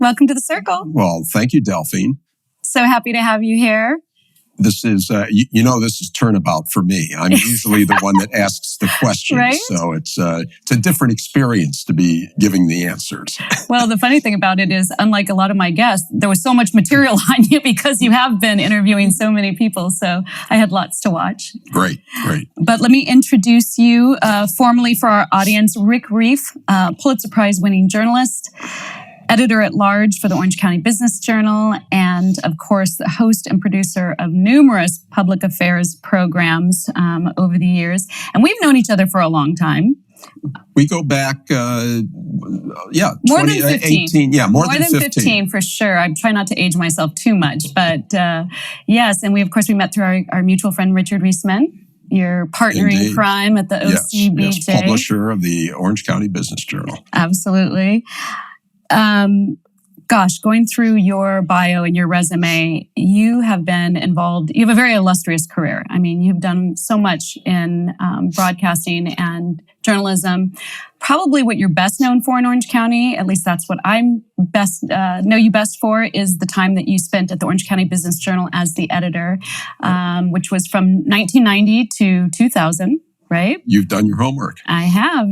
Welcome to the Circle. Well, thank you, Delphine. So happy to have you here. This is, this is turnabout for me. I'm usually the one that asks the questions. Right? So it's a different experience to be giving the answers. Well, the funny thing about it is, unlike a lot of my guests, there was so much material on you because you have been interviewing so many people. So I had lots to watch. Great. But let me introduce you formally for our audience. Rick Reiff, Pulitzer Prize-winning journalist, editor-at-large for the Orange County Business Journal, and, of course, the host and producer of numerous public affairs programs over the years. And we've known each other for a long time. We go back, more than 15. Yeah, more than 15 for sure. I try not to age myself too much, but yes. And we met through our mutual friend, Richard Reisman, your partner in crime at the OCBJ. Yes, publisher of the Orange County Business Journal. Absolutely. Going through your bio and your resume, you have been involved. You have a very illustrious career. I mean, you've done so much in broadcasting and journalism. Probably what you're best known for in Orange County, at least that's what I'm know you best for, is the time that you spent at the Orange County Business Journal as the editor, which was from 1990 to 2000. Right? You've done your homework. I have.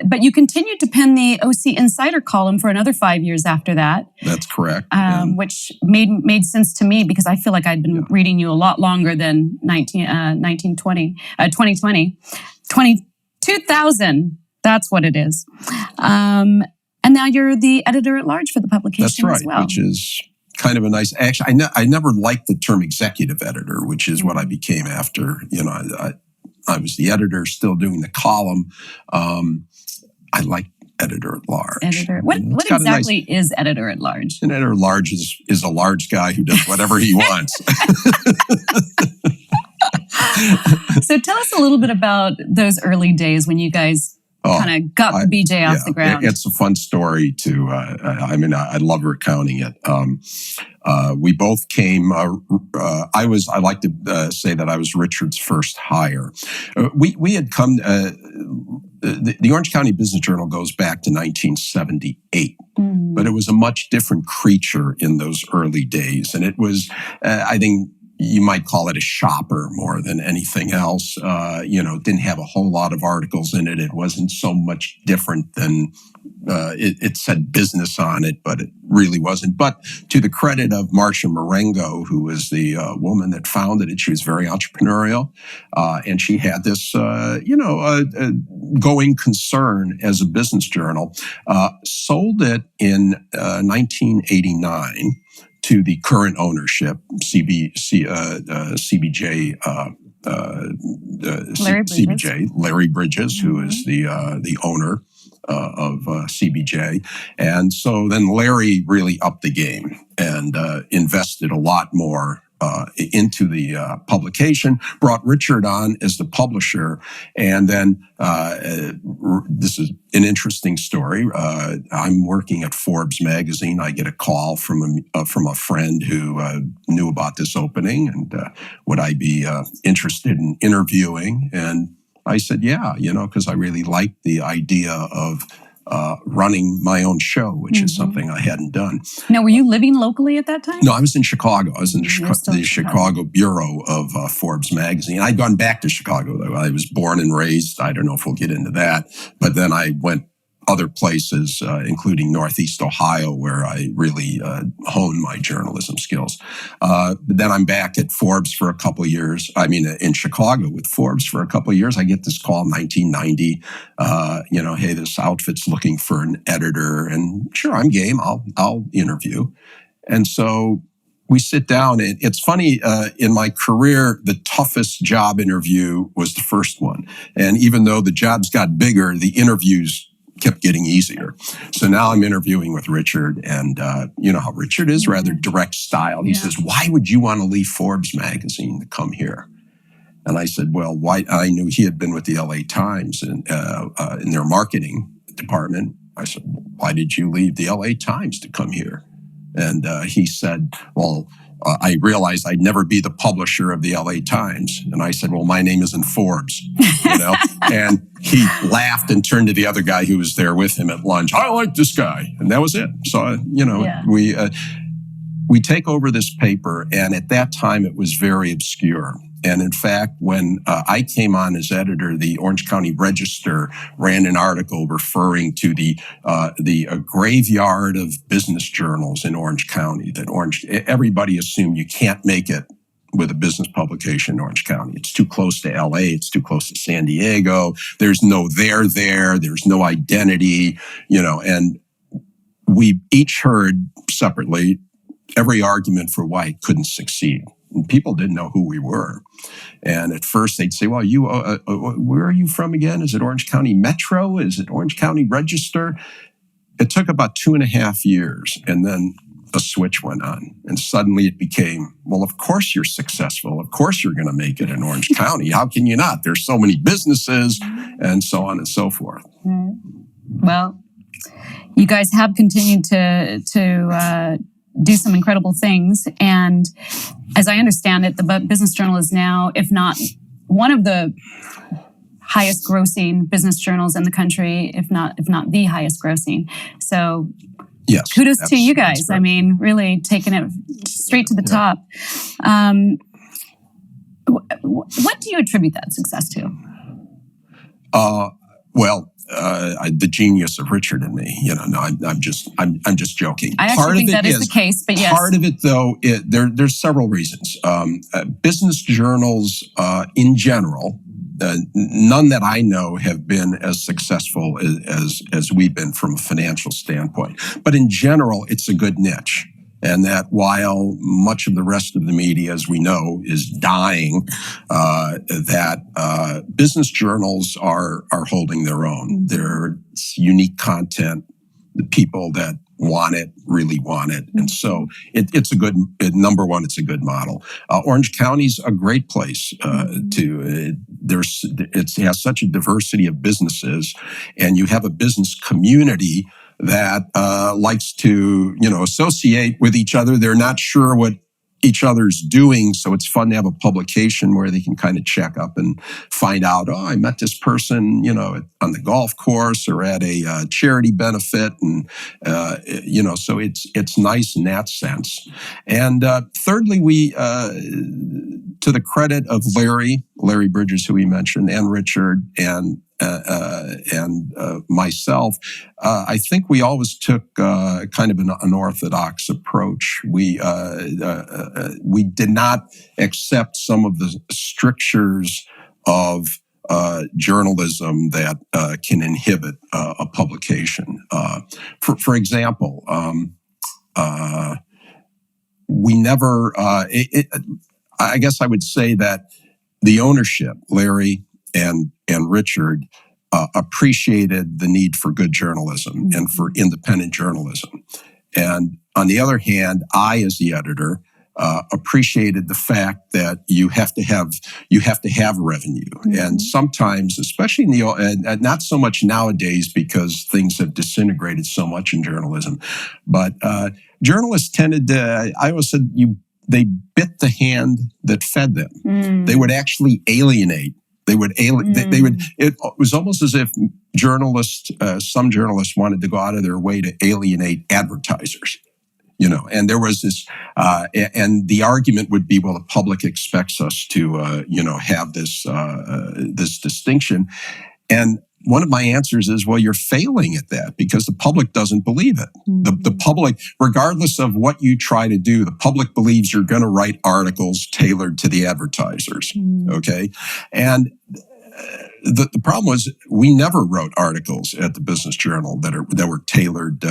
But you continued to pen the OC Insider column for another 5 years after that. That's correct. Which made sense to me because I feel like I'd been reading you a lot longer than 2020. 2000. That's what it is. And now you're the editor-at-large for the publication as well. Which is kind of a nice... Actually, I never liked the term executive editor, which is what I became after, I was the editor, still doing the column. I like editor-at-large. What exactly is editor-at-large? An editor-at-large is a large guy who does whatever he wants. So tell us a little bit about those early days when you guys kind of got the BJ off the ground. It's a fun story too. I love recounting it. We both came, I like to say that I was Richard's first hire. We had come, the Orange County Business Journal goes back to 1978, but it was a much different creature in those early days. And it was, I think, you might call it a shopper more than anything else. It didn't have a whole lot of articles in it. It wasn't so much different than, it said business on it, but it really wasn't. But to the credit of Marcia Marengo, who was the woman that founded it, she was very entrepreneurial. And she had this, going concern as a business journal, sold it in 1989. To the current ownership, CBJ, Larry Bridges, who is the owner of CBJ, and so then Larry really upped the game and invested a lot more into the publication, brought Richard on as the publisher, and then this is an interesting story. I'm working at Forbes magazine. I get a call from a friend who knew about this opening, and would I be interested in interviewing? And I said, yeah, because I really liked the idea of running my own show, which is something I hadn't done. Now, were you living locally at that time? No, I was in Chicago. I was in the Chicago bureau of Forbes magazine. I'd gone back to Chicago, though. I was born and raised. I don't know if we'll get into that. But then I went other places, including Northeast Ohio, where I really honed my journalism skills. But then I'm back at Forbes for a couple of years. In Chicago with Forbes for a couple of years. I get this call in 1990, hey, this outfit's looking for an editor. And sure, I'm game. I'll interview. And so we sit down. It's funny, in my career, the toughest job interview was the first one. And even though the jobs got bigger, the interviews kept getting easier. So now I'm interviewing with Richard, and you know how Richard is, rather direct style. He says, why would you want to leave Forbes magazine to come here? And I said, well, why? I knew he had been with the LA Times in their marketing department. I said, why did you leave the LA Times to come here? And he said, well, I realized I'd never be the publisher of the LA Times. And I said, well, my name isn't Forbes, you know? And he laughed and turned to the other guy who was there with him at lunch. I like this guy. And that was it. So, we take over this paper, and at that time it was very obscure. And in fact, when I came on as editor, the Orange County Register ran an article referring to the graveyard of business journals in Orange County. Everybody assumed you can't make it with a business publication in Orange County. It's too close to LA. It's too close to San Diego. There's no there. There's no identity, and we each heard separately every argument for why it couldn't succeed. And people didn't know who we were. And at first they'd say, well, where are you from again? Is it Orange County Metro? Is it Orange County Register? It took about 2.5 years. And then a switch went on. And suddenly it became, well, of course you're successful. Of course you're going to make it in Orange County. How can you not? There's so many businesses and so on and so forth. Well, you guys have continued to do some incredible things. And as I understand it, the Business Journal is now, if not one of the highest grossing business journals in the country, if not the highest grossing. So yes, kudos to you guys. I mean, really taking it straight to the top. What do you attribute that success to? The genius of Richard and me. No, I'm just joking. I actually think that is the case, but yes. Part of it, though, there's several reasons. Business journals, in general, none that I know have been as successful as we've been from a financial standpoint. But in general, it's a good niche. And that while much of the rest of the media, as we know, is dying, business journals are holding their own. They're unique content. The people that want it really want it. And so it's a good, number one, it's a good model. Orange County's a great place it has such a diversity of businesses, and you have a business community that likes to, associate with each other. They're not sure what each other's doing, so it's fun to have a publication where they can kind of check up and find out, oh, I met this person, on the golf course or at a charity benefit, and so it's nice in that sense. And thirdly, we, to the credit of Larry Bridges, who we mentioned, and Richard, and myself, I think we always took kind of an unorthodox approach. We did not accept some of the strictures of journalism that can inhibit a publication. For example, we never. I guess I would say that the ownership, Larry and Richard, appreciated the need for good journalism and for independent journalism. And on the other hand, I, as the editor, appreciated the fact that you have to have revenue. And sometimes, especially in and not so much nowadays because things have disintegrated so much in journalism, but journalists tended to, I always said, they bit the hand that fed them. They would actually alienate. They would. It was almost as if some journalists wanted to go out of their way to alienate advertisers. And there was this, and the argument would be, well, the public expects us to, have this distinction. And one of my answers is, well, you're failing at that because the public doesn't believe it. The public, regardless of what you try to do, the public believes you're going to write articles tailored to the advertisers. Okay. And the problem was we never wrote articles at the Business Journal that were tailored,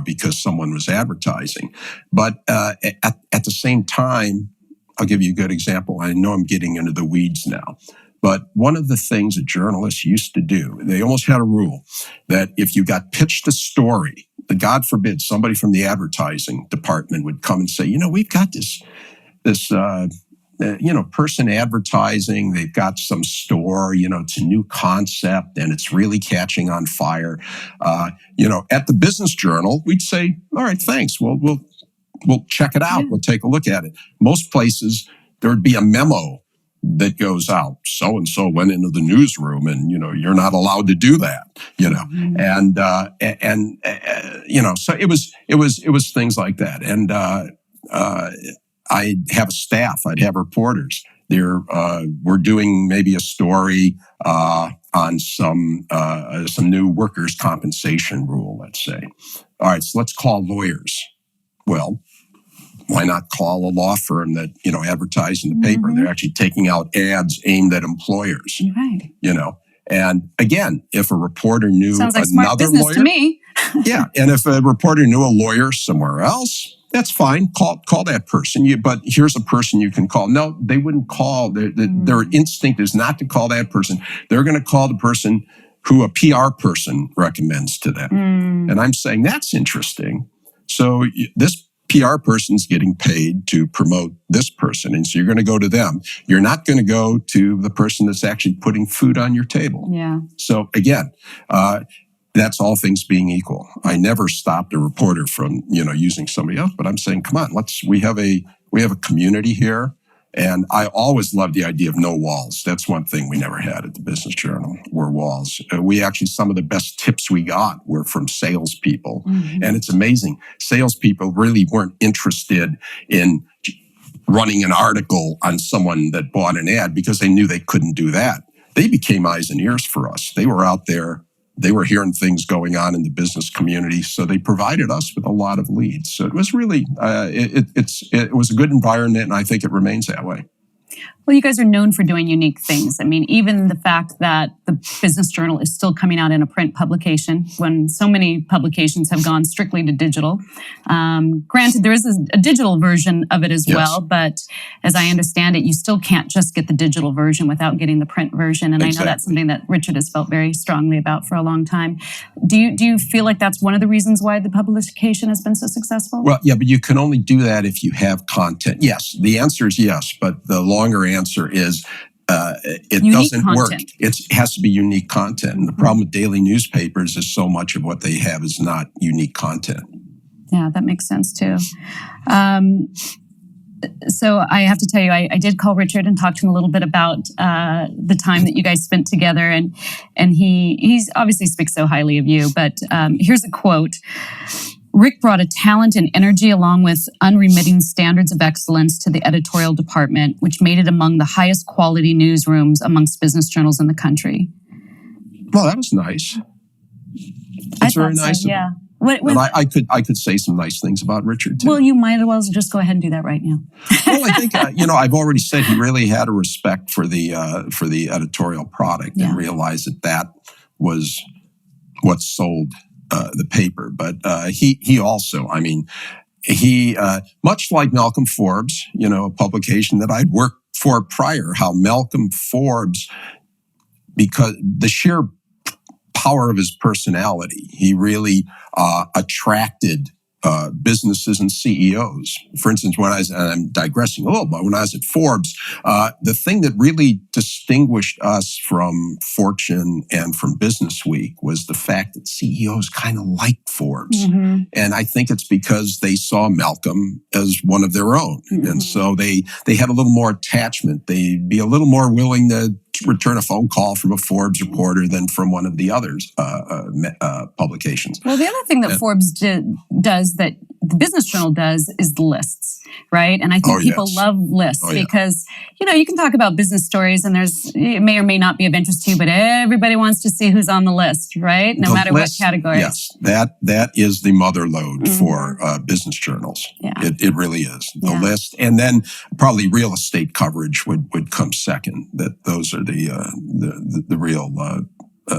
because someone was advertising. But at the same time, I'll give you a good example. I know I'm getting into the weeds now. But one of the things that journalists used to do, they almost had a rule that if you got pitched a story, God forbid somebody from the advertising department would come and say, we've got this person advertising, they've got some store, it's a new concept and it's really catching on fire. At the Business Journal, we'd say, all right, thanks. We'll we'll check it out. We'll take a look at it. Most places, there would be a memo that goes out. So-and-so went into the newsroom and, you're not allowed to do that, and so it was things like that. And, I'd have a staff, I'd have reporters. We're doing maybe a story, on some new workers' compensation rule, let's say. All right, so let's call lawyers. Well, why not call a law firm that, advertise in the paper? They're actually taking out ads aimed at employers, And again, if a reporter knew sounds like smart another business lawyer, to me. yeah, and if a reporter knew a lawyer somewhere else, that's fine. Call that person. But here's a person you can call. No, they wouldn't call. Their instinct is not to call that person. They're going to call the person who a PR person recommends to them. And I'm saying that's interesting. So this PR person's getting paid to promote this person. And so you're going to go to them. You're not going to go to the person that's actually putting food on your table. Yeah. So again, that's all things being equal. I never stopped a reporter from, using somebody else, but I'm saying, come on, we have a community here. And I always loved the idea of no walls. That's one thing we never had at the Business Journal, were walls. Some of the best tips we got were from salespeople. And it's amazing. Salespeople really weren't interested in running an article on someone that bought an ad because they knew they couldn't do that. They became eyes and ears for us. They were out there. They were hearing things going on in the business community, so they provided us with a lot of leads. So it was really, it was a good environment, and I think it remains that way. Well, you guys are known for doing unique things. I mean, even the fact that the Business Journal is still coming out in a print publication when so many publications have gone strictly to digital. Granted, there is a digital version of it as well, but as I understand it, you still can't just get the digital version without getting the print version. And I know that's something that Richard has felt very strongly about for a long time. Do you feel like that's one of the reasons why the publication has been so successful? Well, yeah, but you can only do that if you have content. Yes, the answer is yes, but the longer answer is it unique doesn't content. work. It has to be unique content. And the problem with daily newspapers is so much of what they have is not unique content. Yeah, that makes sense too. So I have to tell you, I did call Richard and talk to him a little bit about the time that you guys spent together. And he's obviously speaks so highly of you, but here's a quote. Rick brought a talent and energy along with unremitting standards of excellence to the editorial department, which made it among the highest quality newsrooms amongst business journals in the country. Well, that was nice. That's very nice. Yeah. And I could say some nice things about Richard too. Well, you might as well just go ahead and do that right now. Well, I think I've already said he really had a respect for the editorial product and realized that was what sold the paper. But he also, he much like Malcolm Forbes, a publication that I'd worked for prior. How Malcolm Forbes, because the sheer power of his personality, he really attracted businesses and CEOs. For instance, I'm digressing a little, but when I was at Forbes, the thing that really distinguished us from Fortune and from Business Week was the fact that CEOs kind of liked Forbes. Mm-hmm. And I think it's because they saw Malcolm as one of their own. Mm-hmm. And so they had a little more attachment. They'd be a little more willing to return a phone call from a Forbes reporter than from one of the others publications. Well, the other thing that Forbes does that the Business Journal does is the lists, right? And I think people love lists because, you can talk about business stories and it may or may not be of interest to you, but everybody wants to see who's on the list, right? No matter what category. Yes, that is the mother load for business journals. Yeah. It really is. The list. And then probably real estate coverage would come second. That those are the real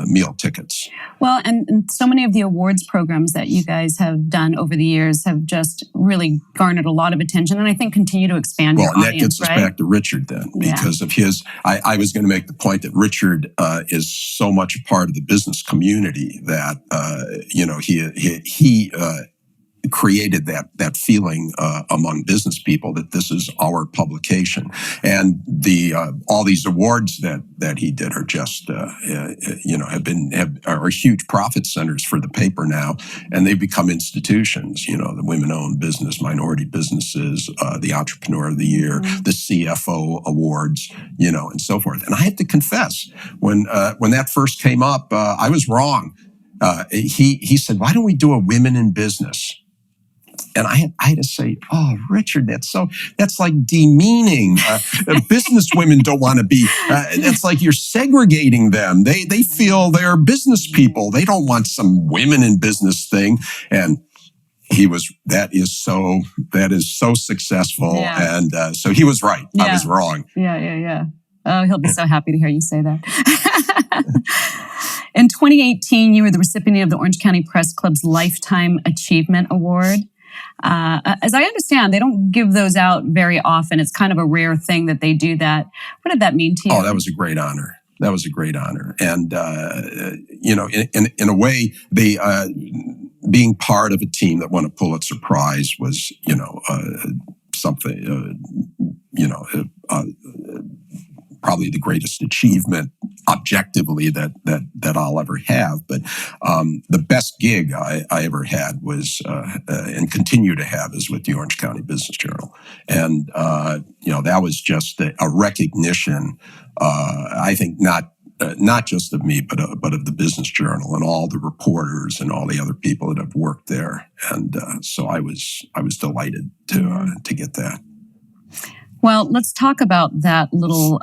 meal tickets. Well, and so many of the awards programs that you guys have done over the years have just really garnered a lot of attention, and I think continue to expand your audience. Well, and that gets us back to Richard then, because of his. I was going to make the point that Richard is so much a part of the business community that he created that feeling among business people that this is our publication. And all these awards that he did are just are huge profit centers for the paper now, and they've become institutions. The women-owned business, minority businesses, the Entrepreneur of the Year, the CFO awards, and so forth. And I have to confess, when that first came up, I was wrong. He said, "Why don't we do a women in business?" And I had to say, "Oh, Richard, that's like demeaning. Business women don't want to be. It's like you're segregating them. They feel they're business people. They don't want some women in business thing." And that is so successful. Yeah. And so he was right. Yeah. I was wrong. Yeah. Oh, he'll be so happy to hear you say that. In 2018, you were the recipient of the Orange County Press Club's Lifetime Achievement Award. As I understand, they don't give those out very often. It's kind of a rare thing that they do that. What did that mean to you? Oh, that was a great honor. And, in a way, being part of a team that won a Pulitzer Prize was, something, probably the greatest achievement objectively that I'll ever have. But the best gig I ever had was, and continue to have, is with the Orange County Business Journal. And, that was just a recognition, I think, not just of me, but of the Business Journal and all the reporters and all the other people that have worked there. And so I was delighted to get that. Well, let's talk about that little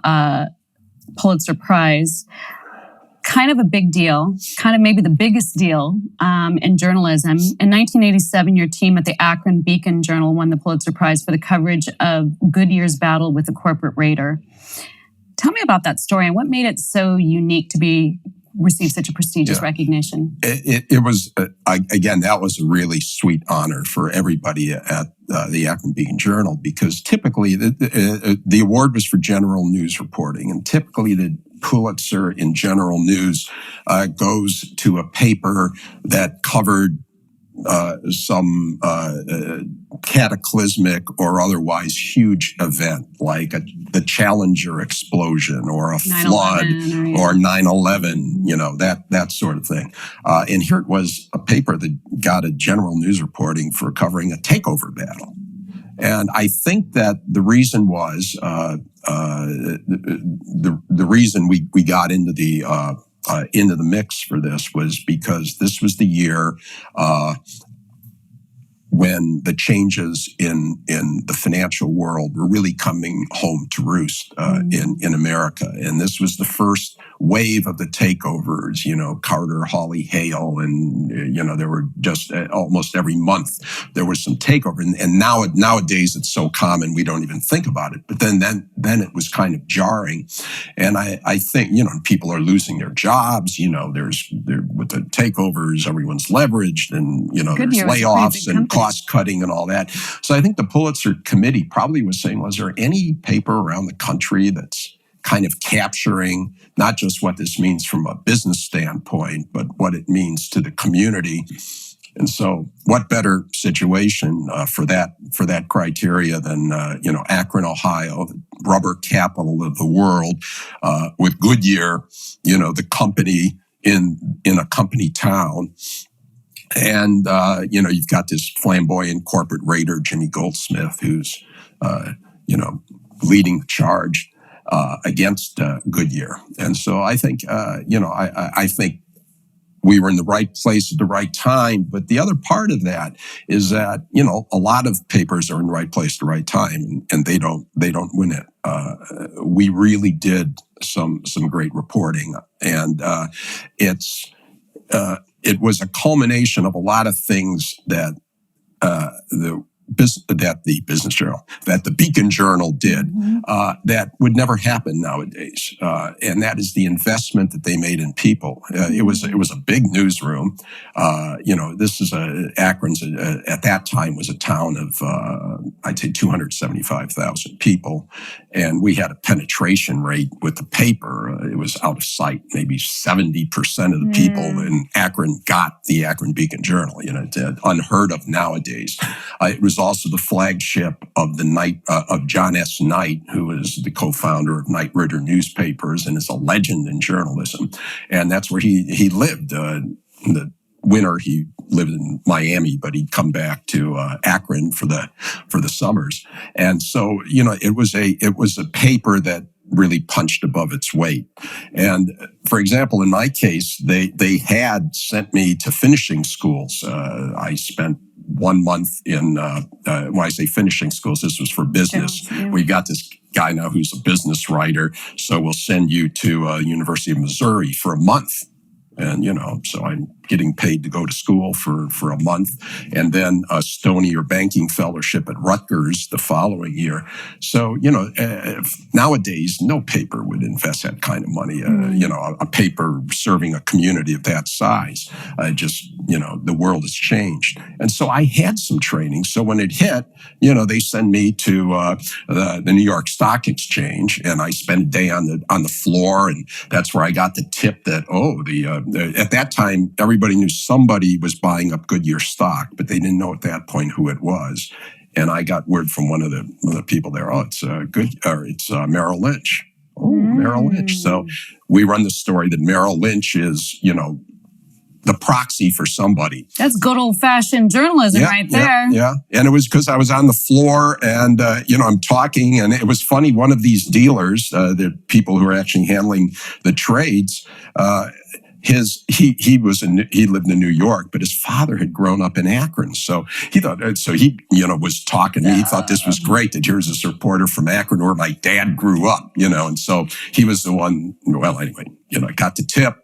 Pulitzer Prize. Kind of a big deal, kind of maybe the biggest deal in journalism. In 1987, your team at the Akron Beacon Journal won the Pulitzer Prize for the coverage of Goodyear's battle with the corporate raider. Tell me about that story and what made it so unique to receive such a prestigious recognition. It was, again, that was a really sweet honor for everybody at the Akron Beacon Journal, because typically the award was for general news reporting, and typically the Pulitzer in general news goes to a paper that covered some cataclysmic or otherwise huge event, like the Challenger explosion or a flood or 9/11, that sort of thing. And here it was a paper that got a general news reporting for covering a takeover battle. And I think that the reason was the reason we got into the mix for this was because this was the year when the changes in the financial world were really coming home to roost in America. And this was the first wave of the takeovers, Carter, Hawley, Hale, and, there were just almost every month there was some takeover. And nowadays it's so common we don't even think about it. But then it was kind of jarring. And I think, people are losing their jobs, with the takeovers, everyone's leveraged, and, there's layoffs and cost cutting and all that. So I think the Pulitzer Committee probably was saying, was there any paper around the country that's kind of capturing not just what this means from a business standpoint, but what it means to the community? And so what better situation for that criteria than, Akron, Ohio, the rubber capital of the world, with Goodyear, the company in a company town. And, you've got this flamboyant corporate raider, Jimmy Goldsmith, who's, leading the charge against Goodyear. And so I think, I think we were in the right place at the right time. But the other part of that is that, a lot of papers are in the right place at the right time, and they don't win it. We really did some great reporting, and it was a culmination of a lot of things that the Beacon Journal did, that would never happen nowadays. And that is the investment that they made in people. It was a big newsroom. This is Akron's at that time was a town of I'd say 275,000 people, and we had a penetration rate with the paper. It was out of sight. Maybe 70% of the people in Akron got the Akron Beacon Journal. It's unheard of nowadays. It was also the flagship of of John S. Knight, who is the co-founder of Knight Ridder newspapers and is a legend in journalism. And that's where he lived. In the winter, he lived in Miami, but he'd come back to Akron for the summers. And so, it was a paper that really punched above its weight. And for example, in my case, they had sent me to finishing schools. I spent 1 month in, when I say finishing schools, this was for business. We got this guy now who's a business writer, so we'll send you to University of Missouri for a month. And, so I'm getting paid to go to school for a month, and then a Stony or banking fellowship at Rutgers the following year. So, nowadays, no paper would invest that kind of money. A paper serving a community of that size. The world has changed. And so I had some training. So when it hit, they send me to the New York Stock Exchange, and I spent a day on the floor, and that's where I got the tip that, at that time, everybody knew somebody was buying up Goodyear stock, but they didn't know at that point who it was. And I got word from one of the people there, it's Merrill Lynch. Oh, Merrill Lynch. So we run the story that Merrill Lynch is, the proxy for somebody. That's good old-fashioned journalism right there. Yeah. And it was because I was on the floor and, I'm talking, and it was funny. One of these dealers, the people who are actually handling the trades, he lived in New York, but his father had grown up in Akron. So he was talking to me. He thought this was great that here's this reporter from Akron where my dad grew up, and so he was the one. Well, anyway, I got the tip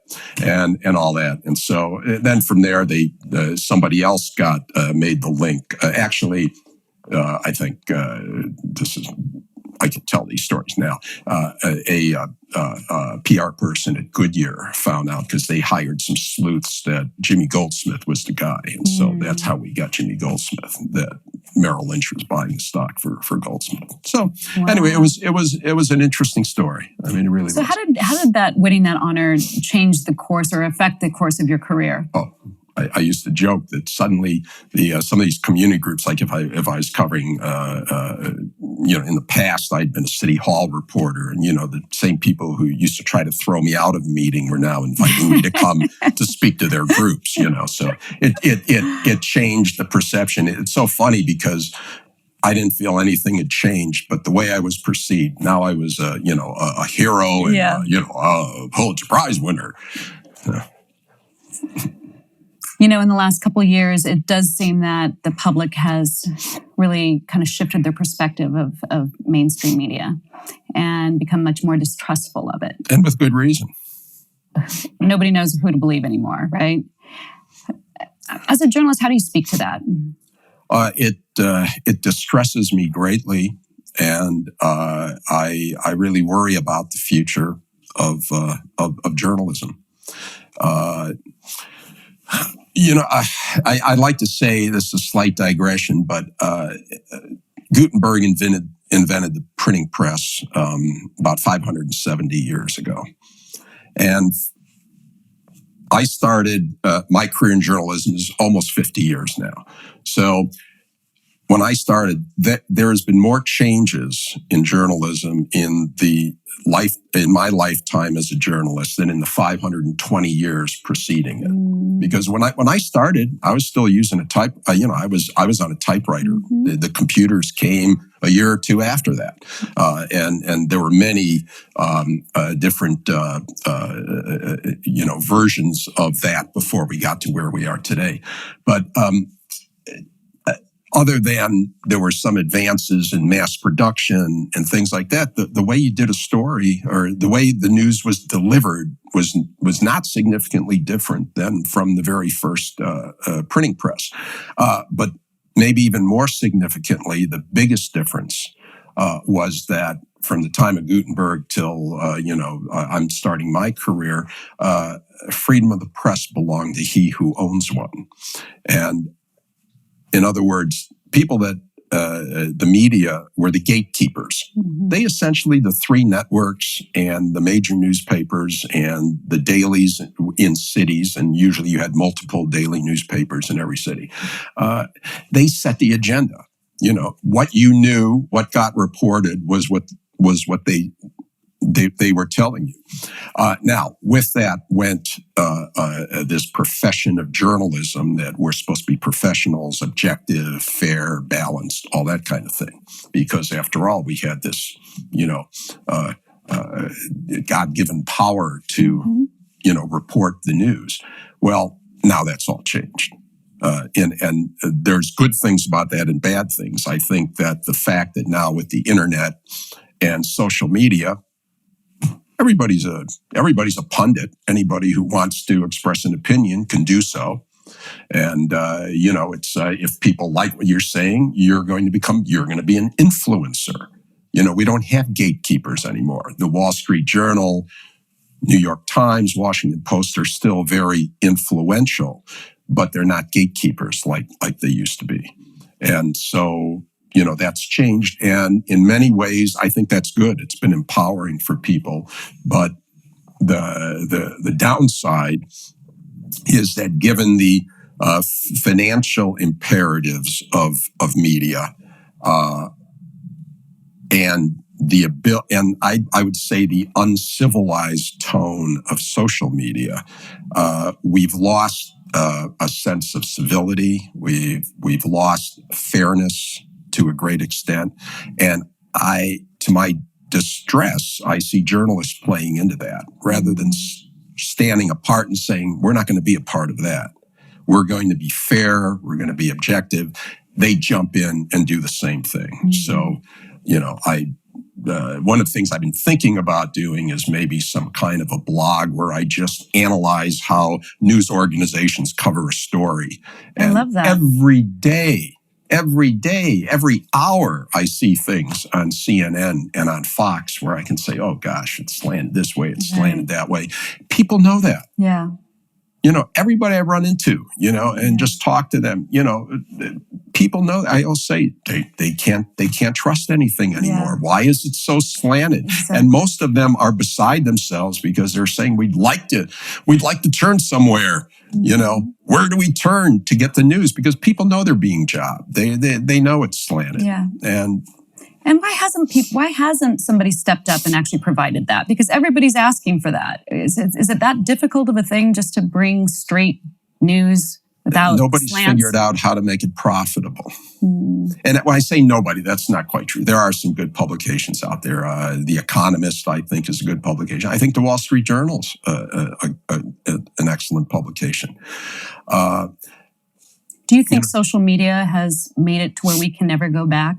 and all that. And so then from there, somebody else made the link. I think I can tell these stories now. A PR person at Goodyear found out because they hired some sleuths that Jimmy Goldsmith was the guy, and so that's how we got Jimmy Goldsmith. That Merrill Lynch was buying the stock for Goldsmith. So anyway, it was an interesting story. I mean, it really was. So how did that winning that honor change the course or affect the course of your career? Oh. I used to joke that suddenly some of these community groups, like if I was covering, in the past, I'd been a city hall reporter, and the same people who used to try to throw me out of a meeting were now inviting me to come to speak to their groups. So it changed the perception. It's so funny because I didn't feel anything had changed, but the way I was perceived, now I was a hero and a Pulitzer Prize winner. In the last couple of years, it does seem that the public has really kind of shifted their perspective of mainstream media and become much more distrustful of it. And with good reason. Nobody knows who to believe anymore, right? As a journalist, how do you speak to that? It distresses me greatly, and I really worry about the future of journalism. I like to say, this is a slight digression, but Gutenberg invented the printing press about 570 years ago. And I started my career in journalism is almost 50 years now. So when I started, there has been more changes in journalism in my lifetime as a journalist than in the 520 years preceding it. Because when I started, I was still using I was on a typewriter. The computers came a year or two after that, and there were many different versions of that before we got to where we are today. But other than there were some advances in mass production and things like that, the way you did a story or the way the news was delivered was not significantly different than from the very first printing press. But maybe even more significantly, the biggest difference was that from the time of Gutenberg till, I'm starting my career, freedom of the press belonged to he who owns one. And in other words, people that the media were the gatekeepers. Mm-hmm. They essentially, the three networks and the major newspapers and the dailies in cities, and usually you had multiple daily newspapers in every city, they set the agenda. What you knew, what got reported was what they were telling you. Now, with that went this profession of journalism that we're supposed to be professionals, objective, fair, balanced, all that kind of thing. Because after all, we had this, God-given power to, report the news. Well, now that's all changed. And there's good things about that and bad things. I think that the fact that now with the internet and social media, everybody's a pundit. Anybody who wants to express an opinion can do so. And, it's if people like what you're saying, you're going to be an influencer. We don't have gatekeepers anymore. The Wall Street Journal, New York Times, Washington Post are still very influential, but they're not gatekeepers like they used to be. And so, that's changed. And in many ways, I think that's good. It's been empowering for people. But the downside is that given the financial imperatives of media and I would say the uncivilized tone of social media, we've lost a sense of civility. We've lost fairness to a great extent. And to my distress, I see journalists playing into that rather than standing apart and saying, we're not going to be a part of that. We're going to be fair. We're going to be objective. They jump in and do the same thing. Mm-hmm. So, one of the things I've been thinking about doing is maybe some kind of a blog where I just analyze how news organizations cover a story. And I love that. Every hour, I see things on CNN and on Fox where I can say, oh gosh, it's slanted this way, it's slanted that way. People know that. Yeah. Everybody I run into, and just talk to them, people know. I'll say they can't trust anything anymore. Yeah. Why is it so slanted? Exactly. And most of them are beside themselves because they're saying we'd like to turn somewhere. Where do we turn to get the news? Because people know they're being jobbed. They know it's slanted. Yeah. And why hasn't somebody stepped up and actually provided that? Because everybody's asking for that. Is it that difficult of a thing just to bring straight news without Nobody's slants? Figured out how to make it profitable. And when I say nobody, that's not quite true. There are some good publications out there. The Economist, I think, is a good publication. I think the Wall Street Journal's an excellent publication. Do you think social media has made it to where we can never go back?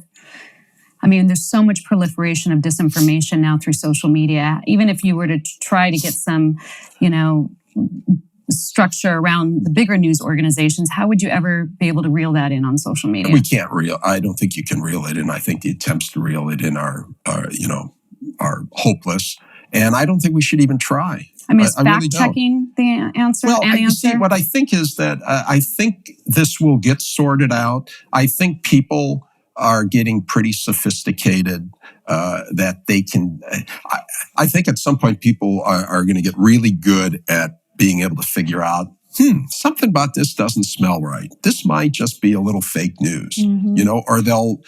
I mean, there's so much proliferation of disinformation now through social media. Even if you were to try to get some, structure around the bigger news organizations, how would you ever be able to reel that in on social media? We can't I don't think you can reel it in. I think the attempts to reel it in are hopeless. And I don't think we should even try. I mean, is fact-checking the answer? Well, you see, what I think is that I think this will get sorted out. I think people are getting pretty sophisticated that they can... I think at some point people are going to get really good at being able to figure out, something about this doesn't smell right. This might just be a little fake news, or they'll...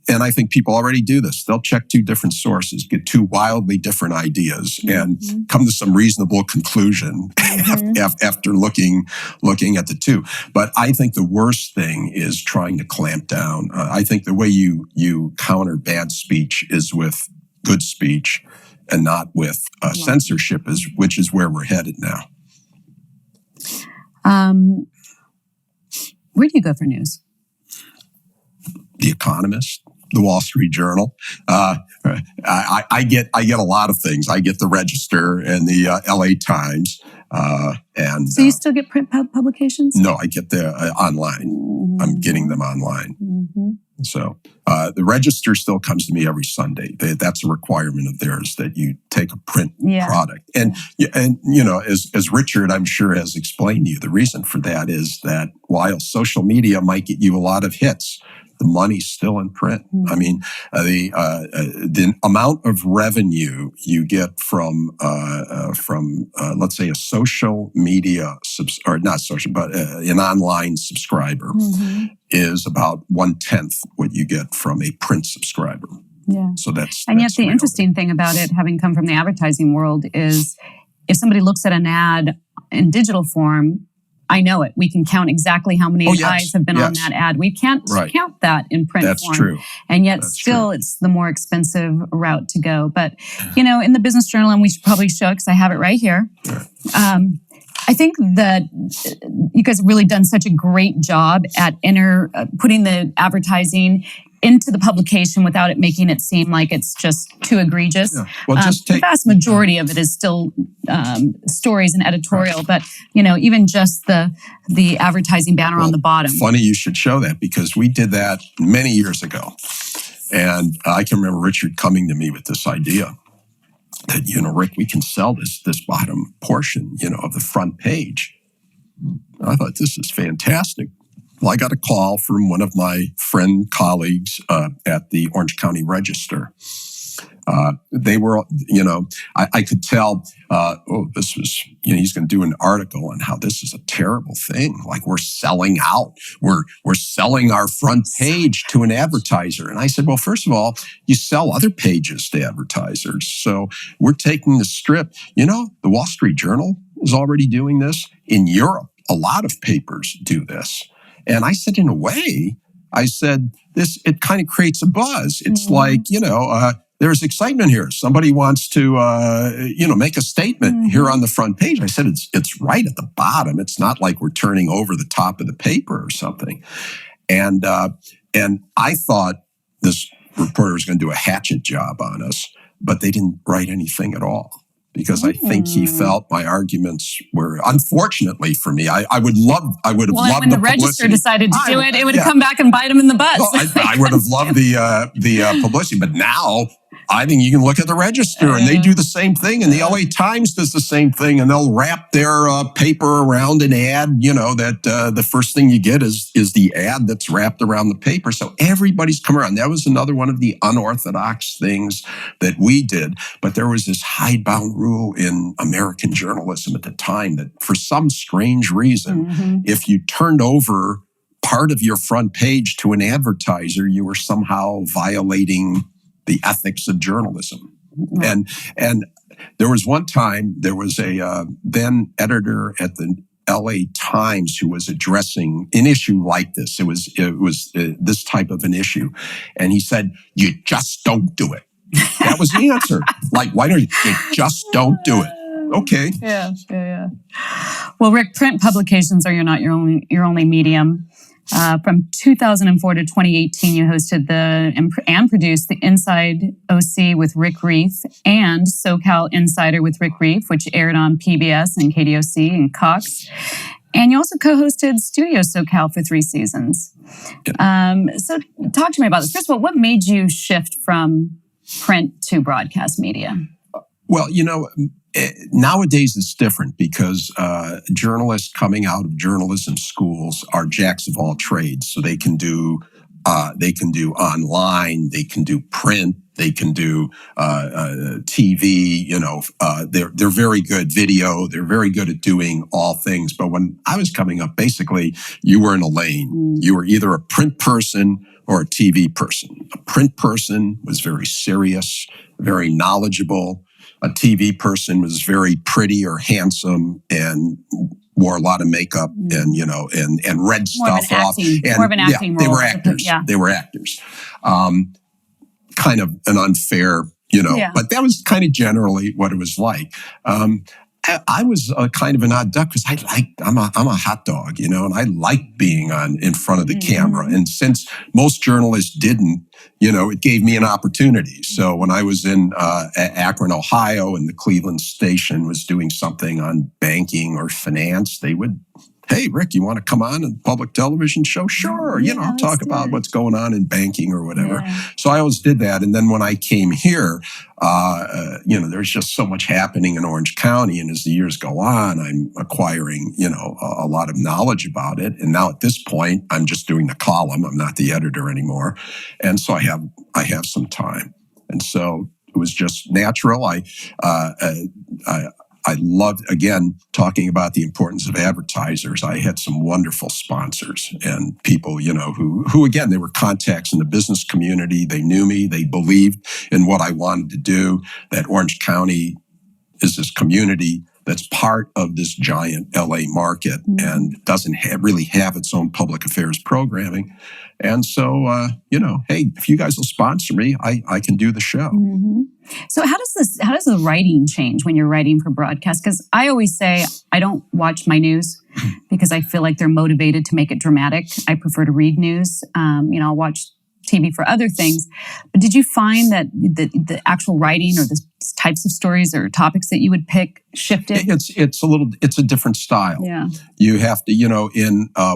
And I think people already do this. They'll check two different sources, get two wildly different ideas, and come to some reasonable conclusion after looking at the two. But I think the worst thing is trying to clamp down. I think the way you counter bad speech is with good speech and not with censorship, which is where we're headed now. Where do you go for news? The Economist. The Wall Street Journal. I get a lot of things. I get the Register and the LA Times. So you still get print publications? No, I get the online. I'm getting them online. Mm-hmm. So the Register still comes to me every Sunday. That's a requirement of theirs that you take a print product. And as Richard, I'm sure, has explained to you, the reason for that is that while social media might get you a lot of hits, the money's still in print. I mean, the amount of revenue you get from let's say a social media or not social, but an online subscriber is about 1/10 what you get from a print subscriber. Yeah. So that's yet the interesting thing about it, having come from the advertising world, is if somebody looks at an ad in digital form, I know it. We can count exactly how many eyes have been on that ad. We can't count that in print form. That's true. And yet still it's the more expensive route to go. But, in the business journal, and we should probably show it because I have it right here. I think that you guys have really done such a great job at putting the advertising into the publication without it making it seem like it's just too egregious. Yeah. Well, the vast majority of it is still stories and editorial, but even just the advertising banner on the bottom. Funny you should show that, because we did that many years ago, and I can remember Richard coming to me with this idea that Rick, we can sell this bottom portion of the front page. I thought, this is fantastic. Well, I got a call from one of my colleagues at the Orange County Register. They were, I could tell, this was, he's going to do an article on how this is a terrible thing. Like, we're selling out. We're selling our front page to an advertiser. And I said, well, first of all, you sell other pages to advertisers. So we're taking the strip. The Wall Street Journal is already doing this. In Europe, a lot of papers do this. And I said, in a way, it kind of creates a buzz. It's like, there's excitement here. Somebody wants to, make a statement here on the front page. I said, it's right at the bottom. It's not like we're turning over the top of the paper or something. And I thought this reporter was going to do a hatchet job on us, but they didn't write anything at all. Because I think he felt my arguments were, unfortunately for me, I would have loved the publicity. When the Register decided to do it would have come back and bite him in the butt. Well, I would have loved the publicity, but now I think you can look at the Register and they do the same thing, and the LA Times does the same thing, and they'll wrap their paper around an ad. That the first thing you get is the ad that's wrapped around the paper. So everybody's come around. That was another one of the unorthodox things that we did. But there was this hidebound rule in American journalism at the time that, for some strange reason, if you turned over part of your front page to an advertiser, you were somehow violating the ethics of journalism. And there was one time, there was a then editor at the LA Times who was addressing an issue like this. It was this type of an issue. And he said, you just don't do it. That was the answer. Like, why don't you just don't do it? Okay. Yeah. Well, Rick, print publications are not your only medium. From 2004 to 2018, you hosted and produced the Inside OC with Rick Reiff and SoCal Insider with Rick Reiff, which aired on PBS and KDOC and Cox. And you also co-hosted Studio SoCal for 3 seasons. So talk to me about this. First of all, what made you shift from print to broadcast media? Well, nowadays it's different because journalists coming out of journalism schools are jacks of all trades. So they can do online, they can do print, they can do TV. They're very good. Video. They're very good at doing all things. But when I was coming up, basically, you were in a lane. You were either a print person or a TV person. A print person was very serious, very knowledgeable. A TV person was very pretty or handsome and wore a lot of makeup and read stuff off. More of an acting role. They were actors. They were actors. Kind of an unfair, but that was kind of generally what it was like. I was kind of an odd duck because I'm a hot dog, and I like being in front of the camera. And since most journalists didn't, it gave me an opportunity. So when I was in Akron, Ohio, and the Cleveland station was doing something on banking or finance, they would hey, Rick, you want to come on a public television show? Sure. I'll talk about what's going on in banking or whatever. Yeah. So I always did that. And then when I came here, there's just so much happening in Orange County. And as the years go on, I'm acquiring, a lot of knowledge about it. And now at this point, I'm just doing the column. I'm not the editor anymore. And so I have some time. And so it was just natural. I loved, again, talking about the importance of advertisers. I had some wonderful sponsors and people, who again, they were contacts in the business community. They knew me. They believed in what I wanted to do, that Orange County is this community that's part of this giant LA market and doesn't really have its own public affairs programming. And so, hey, if you guys will sponsor me, I can do the show. Mm-hmm. So how does the writing change when you're writing for broadcast? Because I always say I don't watch my news because I feel like they're motivated to make it dramatic. I prefer to read news. I'll watch TV for other things. But did you find that the actual writing or the types of stories or topics that you would pick shifted? It's a different style. Yeah. You have to,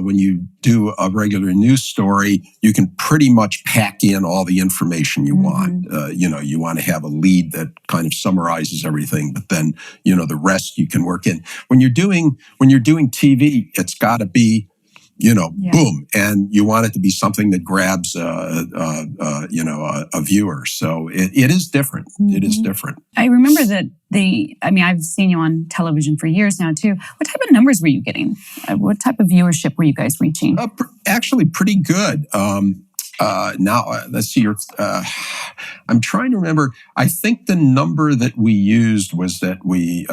when you do a regular news story, you can pretty much pack in all the information you want. You want to have a lead that kind of summarizes everything, but then, the rest you can work in. When you're doing TV, it's got to be, boom. And you want it to be something that grabs, a viewer. So it is different. Mm-hmm. It is different. I remember that I've seen you on television for years now too. What type of numbers were you getting? What type of viewership were you guys reaching? Actually pretty good. Now, let's see. I'm trying to remember. I think the number that we used was that we,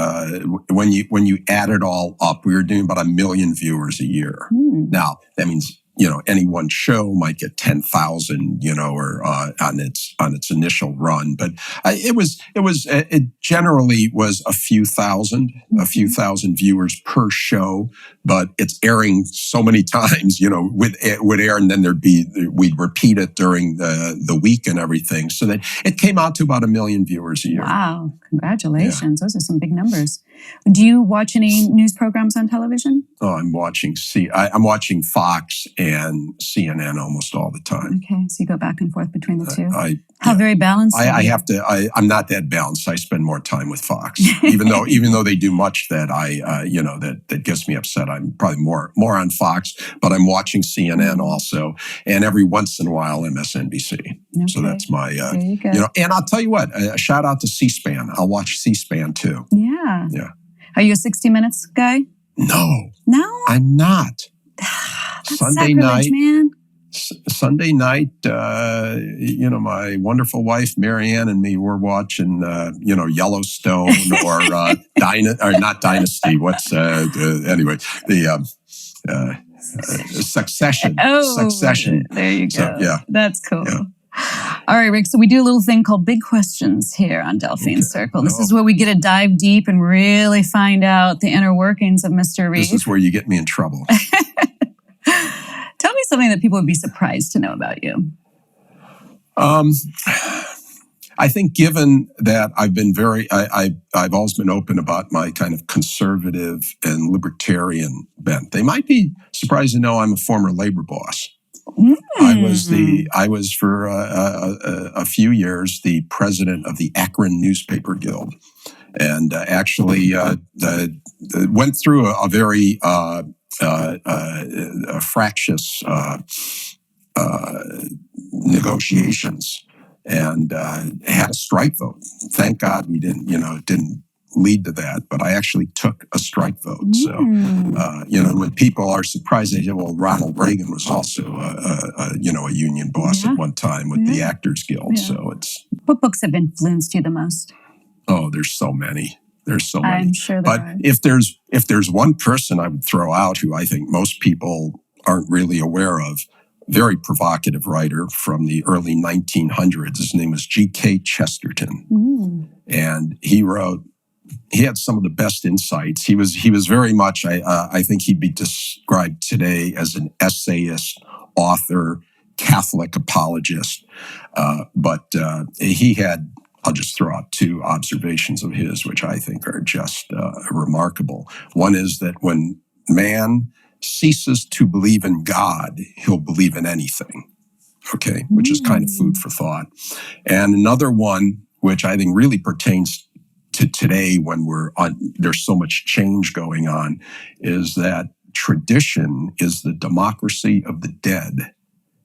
when you add it all up, we were doing about 1 million viewers a year. Now, that means, any one show might get 10,000, or on its initial run, but it generally was a few thousand viewers per show. But it's airing so many times, would air, and then we'd repeat it during the week and everything, so that it came out to about 1 million viewers a year. Wow! Congratulations! Yeah. Those are some big numbers. Do you watch any news programs on television? Oh, I'm watching Fox and CNN almost all the time. Okay, so you go back and forth between the two. How very balanced? I'm not that balanced. I spend more time with Fox, even though they do much that that gets me upset. I'm probably more on Fox, but I'm watching CNN also, and every once in a while MSNBC. Okay. So that's my there you go. And I'll tell you what, a shout out to C-SPAN. I'll watch C-SPAN too. Yeah. Yeah. Are you a 60 Minutes guy? No, I'm not. That's Sunday night, man. Sunday night, my wonderful wife Marianne and me were watching, Yellowstone or not Dynasty. What's anyway the Succession. Oh, Succession. There you go. So, yeah, that's cool. Yeah. All right, Rick. So we do a little thing called Big Questions here on Delphine Circle. This is where we get to dive deep and really find out the inner workings of Mr. Reef. This is where you get me in trouble. Tell me something that people would be surprised to know about you. I think given that I've been I've always been open about my kind of conservative and libertarian bent. They might be surprised to know I'm a former labor boss. I was for a few years the president of the Akron Newspaper Guild, and actually went through a very fractious negotiations, and had a strike vote. Thank God we didn't lead to that, but I actually took a strike vote. So, when people are surprised, they say, well, Ronald Reagan was also a union boss at one time with the Actors Guild. Yeah. So What books have influenced you the most? Oh, there's so many. I'm sure there are. If there's one person I would throw out who I think most people aren't really aware of, very provocative writer from the early 1900s. His name was G.K. Chesterton. And he had some of the best insights. He was very much, I think he'd be described today as an essayist, author, Catholic apologist. But he had, I'll just throw out 2 observations of his, which I think are just remarkable. One is that when man ceases to believe in God, he'll believe in anything. Okay, which is kind of food for thought. And another one, which I think really pertains to today when there's so much change going on, is that tradition is the democracy of the dead.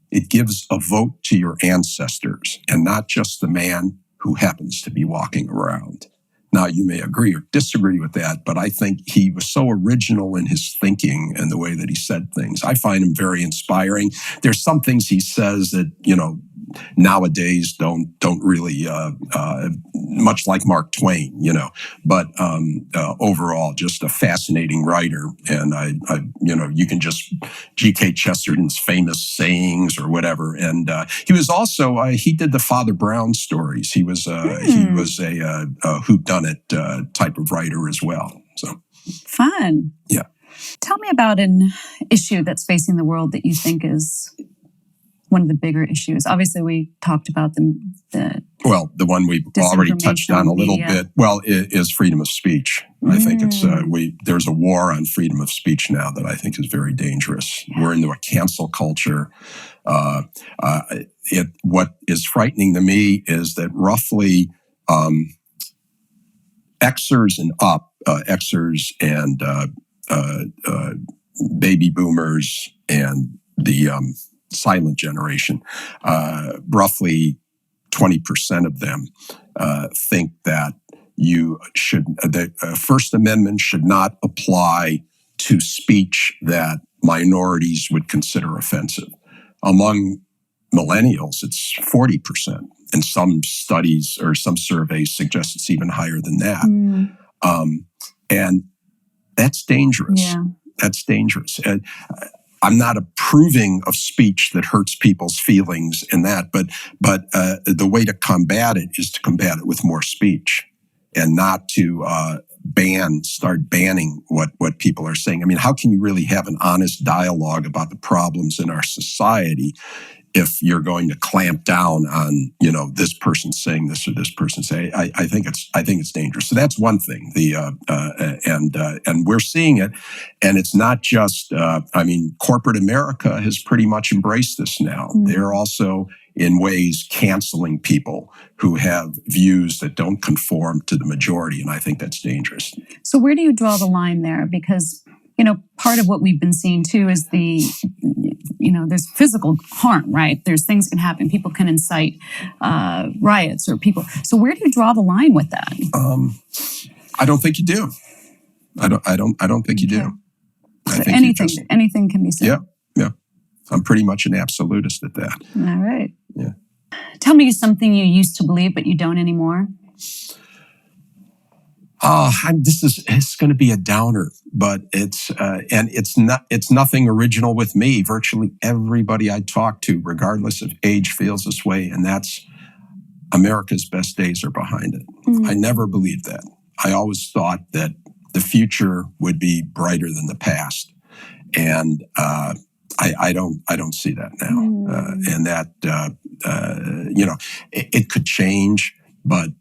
It gives a vote to your ancestors and not just the man who happens to be walking around. Now, you may agree or disagree with that, but I think he was so original in his thinking and the way that he said things. I find him very inspiring. There's some things he says that, nowadays don't really, much like Mark Twain, but overall, just a fascinating writer. And you can just G.K. Chesterton's famous sayings or whatever. And he was also, he did the Father Brown stories. He was a whodunit type of writer as well. So fun. Yeah. Tell me about an issue that's facing the world that you think is one of the bigger issues. Obviously, we talked about the one we've already touched on a little bit. Well, is freedom of speech. I think there's a war on freedom of speech now that I think is very dangerous. Yeah. We're into a cancel culture. What is frightening to me is that roughly Xers and up, Xers and baby boomers and the silent generation, roughly 20% of them think that the First Amendment should not apply to speech that minorities would consider offensive. Among millennials, it's 40%. And some studies or some surveys suggest it's even higher than that. And that's dangerous. Yeah. That's dangerous. I'm not approving of speech that hurts people's feelings and that, but the way to combat it is to combat it with more speech and not to start banning what people are saying. I mean, how can you really have an honest dialogue about the problems in our society if you're going to clamp down on, this person saying this or this person saying? I think it's dangerous. So that's one thing. And we're seeing it, and it's not just. Corporate America has pretty much embraced this now. Mm-hmm. They're also, in ways, canceling people who have views that don't conform to the majority, and I think that's dangerous. So where do you draw the line there? Because part of what we've been seeing too is there's physical harm, right? There's things can happen. People can incite riots or people. So where do you draw the line with that? I don't think you do. I don't think you do. So anything can be said. Yeah. I'm pretty much an absolutist at that. All right. Yeah. Tell me something you used to believe but you don't anymore. It's going to be a downer, but it's nothing original with me. Virtually everybody I talk to, regardless of age, feels this way, and that's America's best days are behind it. Mm-hmm. I never believed that. I always thought that the future would be brighter than the past, and I don't see that now. Mm-hmm. And that it could change, but.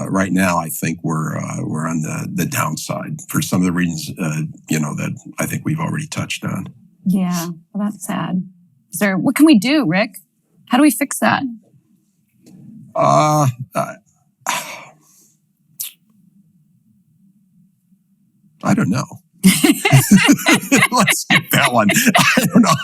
Right now, I think we're on the downside for some of the reasons that I think we've already touched on. Yeah, well, that's sad. What can we do, Rick? How do we fix that? I don't know. Let's skip that one. I don't know.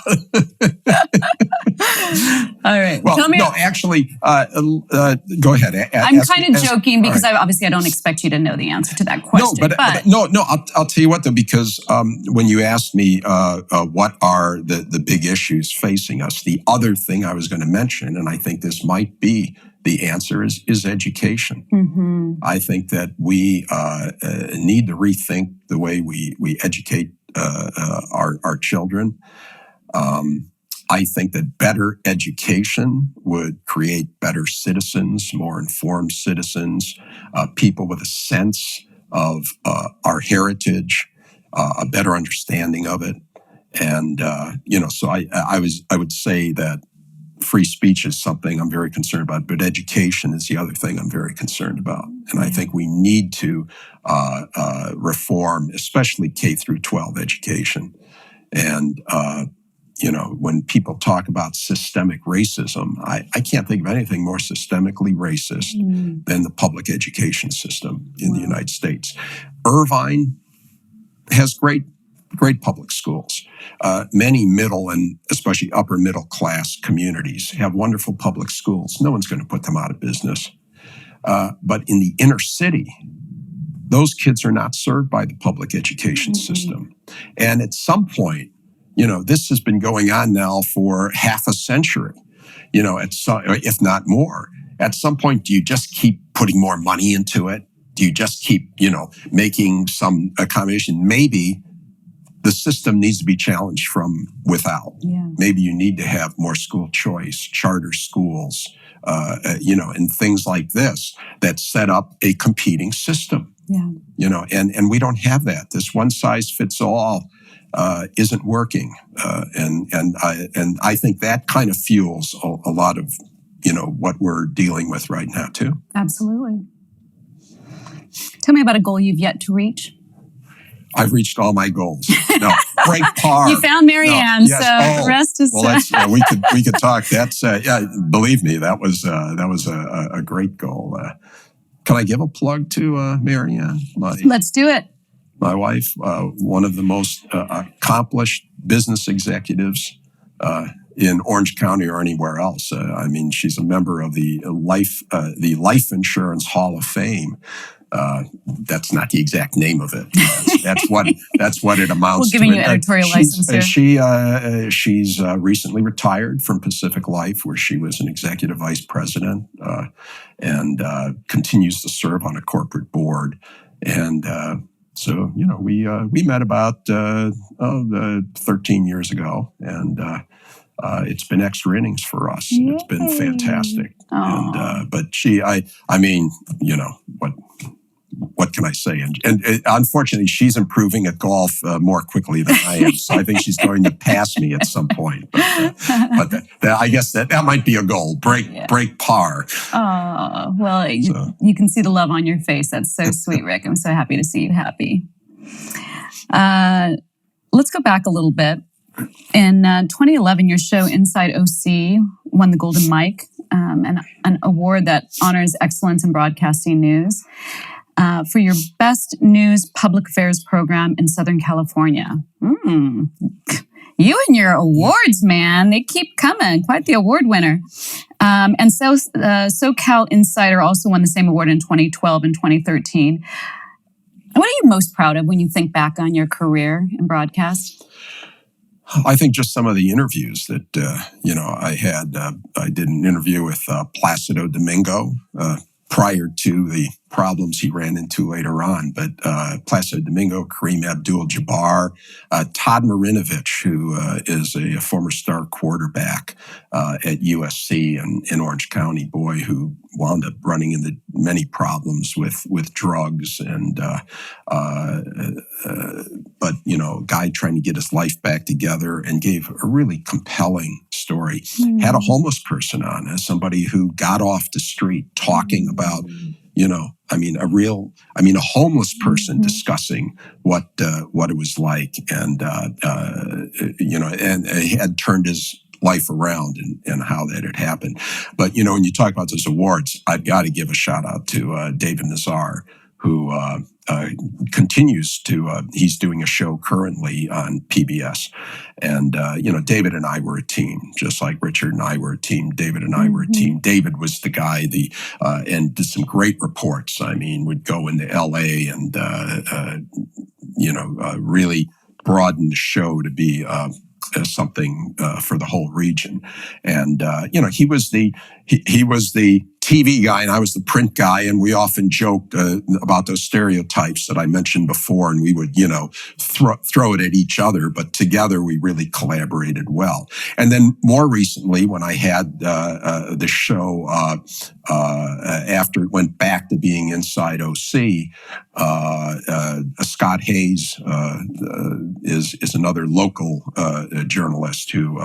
All right. Well, actually, go ahead. I'm kind of joking because I don't expect you to know the answer to that question. No, I'll tell you what, though, because when you asked me what are the big issues facing us, the other thing I was going to mention, and I think this might be the answer, is education. Mm-hmm. I think that we need to rethink the way we educate our children. I think that better education would create better citizens, more informed citizens, people with a sense of our heritage, a better understanding of it. And, so I would say that free speech is something I'm very concerned about, but education is the other thing I'm very concerned about. And I think we need to reform, especially K through 12 education. And, when people talk about systemic racism, I can't think of anything more systemically racist than the public education system in the United States. Irvine has great public schools. Many middle and especially upper middle class communities have wonderful public schools. No one's going to put them out of business. But in the inner city, those kids are not served by the public education system. And at some point, this has been going on now for half a century, if not more. At some point, do you just keep putting more money into it? Do you just keep, making some accommodation? Maybe the system needs to be challenged from without. Yeah. Maybe you need to have more school choice, charter schools, and things like this that set up a competing system. Yeah. And we don't have that. This one size fits all isn't working, and I think that kind of fuels a lot of what we're dealing with right now too. Absolutely. Tell me about a goal you've yet to reach. I've reached all my goals. No, break par. You found Marianne, so the rest is. Well, we could talk. That's believe me, that was a great goal. Can I give a plug to Marianne? Let's do it. My wife, one of the most accomplished business executives in Orange County or anywhere else. She's a member of the Life Insurance Hall of Fame. That's not the exact name of it. That's what it amounts to. We're giving you editorial license here. She's recently retired from Pacific Life, where she was an executive vice president, and continues to serve on a corporate board. And so, we met about 13 years ago, and it's been extra innings for us. Yay. It's been fantastic. And but what can I say? And unfortunately, she's improving at golf more quickly than I am. So I think she's going to pass me at some point. But I guess that might be a goal. Break par. Oh, well, you can see the love on your face. That's so sweet, Rick. I'm so happy to see you happy. Let's go back a little bit. In 2011, your show Inside OC won the Golden Mike, an award that honors excellence in broadcasting news. For your best news public affairs program in Southern California. You and your awards, man, they keep coming. Quite the award winner. And so SoCal Insider also won the same award in 2012 and 2013. What are you most proud of when you think back on your career in broadcast? I think just some of the interviews that, I had. I did an interview with Placido Domingo prior to the problems he ran into later on. But Placido Domingo, Kareem Abdul-Jabbar, Todd Marinovich, who is a former star quarterback at USC and in Orange County, boy, who wound up running into many problems with drugs and but guy trying to get his life back together and gave a really compelling story. Had a homeless person on as somebody who got off the street talking about a homeless person discussing what it was like, and and he had turned his life around and how that had happened. But when you talk about those awards, I've got to give a shout out to David Nazar, who continues to. He's doing a show currently on PBS, and David and I were a team, just like Richard and I were a team. David and I were a team. David was the guy, and did some great reports. Would go into LA and really broaden the show to be something for the whole region. And he was the TV guy and I was the print guy, and we often joked about those stereotypes that I mentioned before, and we would throw it at each other, but together we really collaborated well. And then more recently, when I had the show after it went back to being Inside OC, Scott Hayes is another local journalist who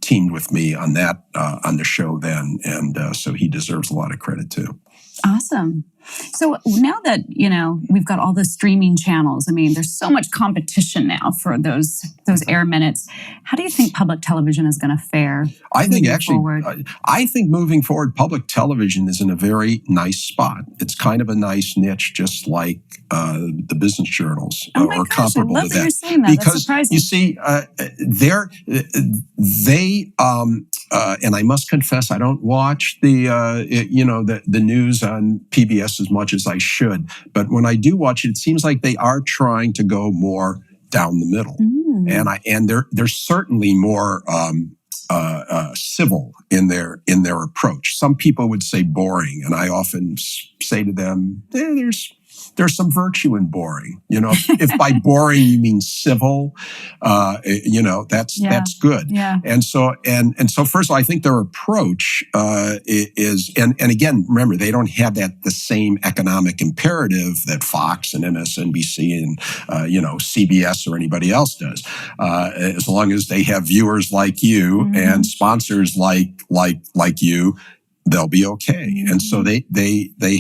teamed with me on that on the show then, and so he deserves a lot of credit too. Awesome. So now that, we've got all the streaming channels, I mean, there's so much competition now for those air minutes. How do you think public television is going to fare? I think moving forward, public television is in a very nice spot. It's kind of a nice niche, just like the business journals or comparable to that. You're saying that. Because that's you see, and I must confess, I don't watch the news on PBS as much as I should. But when I do watch it, it seems like they are trying to go more down the middle, and they're certainly more civil in their approach. Some people would say boring, and I often say to them, there's some virtue in boring. If by boring you mean civil, that's good. Yeah. And so first of all, I think their approach is, and again, remember, they don't have the same economic imperative that Fox and MSNBC and CBS or anybody else does. As long as they have viewers like you and sponsors like you, they'll be okay. And so they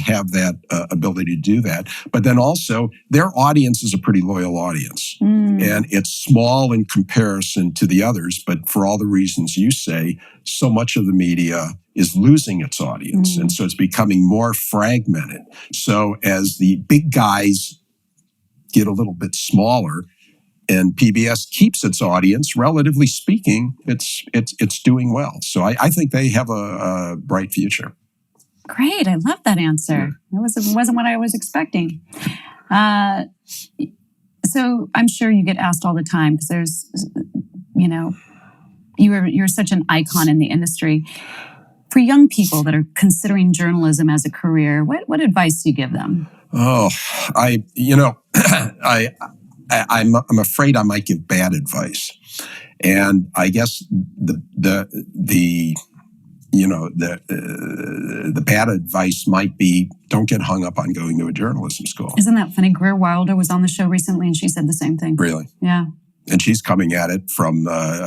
have that ability to do that. But then also their audience is a pretty loyal audience. And it's small in comparison to the others. But for all the reasons you say, so much of the media is losing its audience. And so it's becoming more fragmented. So as the big guys get a little bit smaller, and PBS keeps its audience, relatively speaking, it's doing well. So I think they have a bright future. Great, I love that answer. That wasn't what I was expecting. So I'm sure you get asked all the time because there's, you're such an icon in the industry. For young people that are considering journalism as a career, what advice do you give them? I'm afraid I might give bad advice, and I guess the bad advice might be, don't get hung up on going to a journalism school. Isn't that funny? Greer Wilder was on the show recently, and she said the same thing. Really? Yeah. And she's coming at it from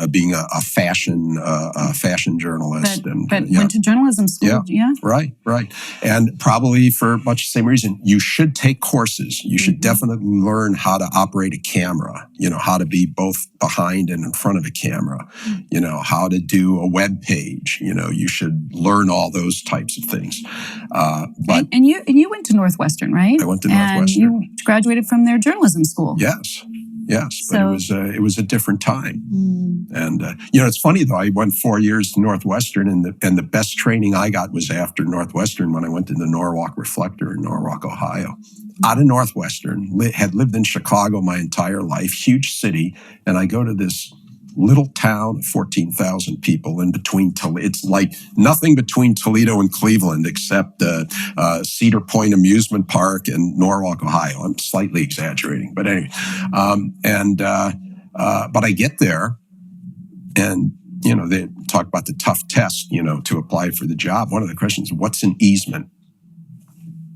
being a fashion journalist, but went to journalism school. Yeah. Right. And probably for much the same reason, you should take courses. You should definitely learn how to operate a camera. How to be both behind and in front of a camera. How to do a web page. You should learn all those types of things. But you went to Northwestern, right? I went to Northwestern. And you graduated from their journalism school. Yes, but it was a different time. And it's funny though. I went 4 years to Northwestern, and the best training I got was after Northwestern when I went to the Norwalk Reflector in Norwalk, Ohio. Out of Northwestern, had lived in Chicago my entire life, huge city, and I go to this little town of 14,000 people in between. It's like nothing between Toledo and Cleveland except Cedar Point Amusement Park and Norwalk, Ohio. I'm slightly exaggerating, but anyway. But I get there, and they talk about the tough test, to apply for the job. One of the questions, what's an easement?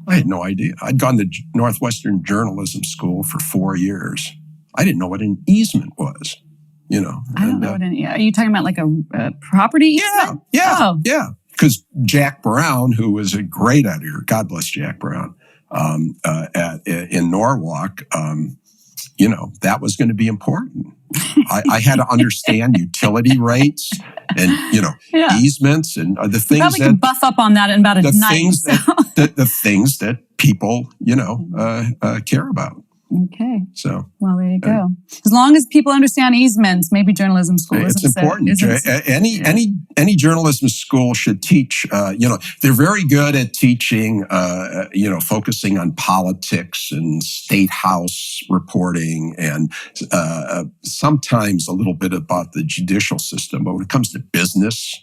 I had no idea. I'd gone to Northwestern Journalism School for 4 years. I didn't know what an easement was. I don't know what are you talking about, like a property easement? Yeah. Because Jack Brown, who was a great editor, God bless Jack Brown, in Norwalk, that was going to be important. I had to understand utility rates and easements and the things probably could buff up on that in about a night. The things that people care about. Okay. So, well, there you go. As long as people understand easements, maybe journalism school it's important. Any journalism school should teach. They're very good at teaching. Focusing on politics and state house reporting, and sometimes a little bit about the judicial system. But when it comes to business,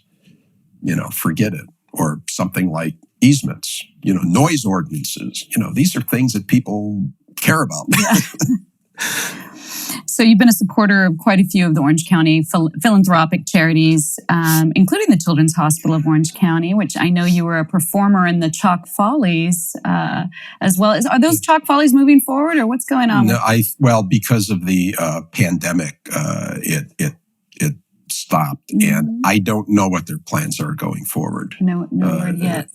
forget it. Or something like easements. Noise ordinances. These are things that people care about. So you've been a supporter of quite a few of the Orange County philanthropic charities, including the Children's Hospital of Orange County, which I know you were a performer in the Chalk Follies as well. Are those Chalk Follies moving forward, or what's going on? No, because of the pandemic, it stopped, and I don't know what their plans are going forward. No word yet.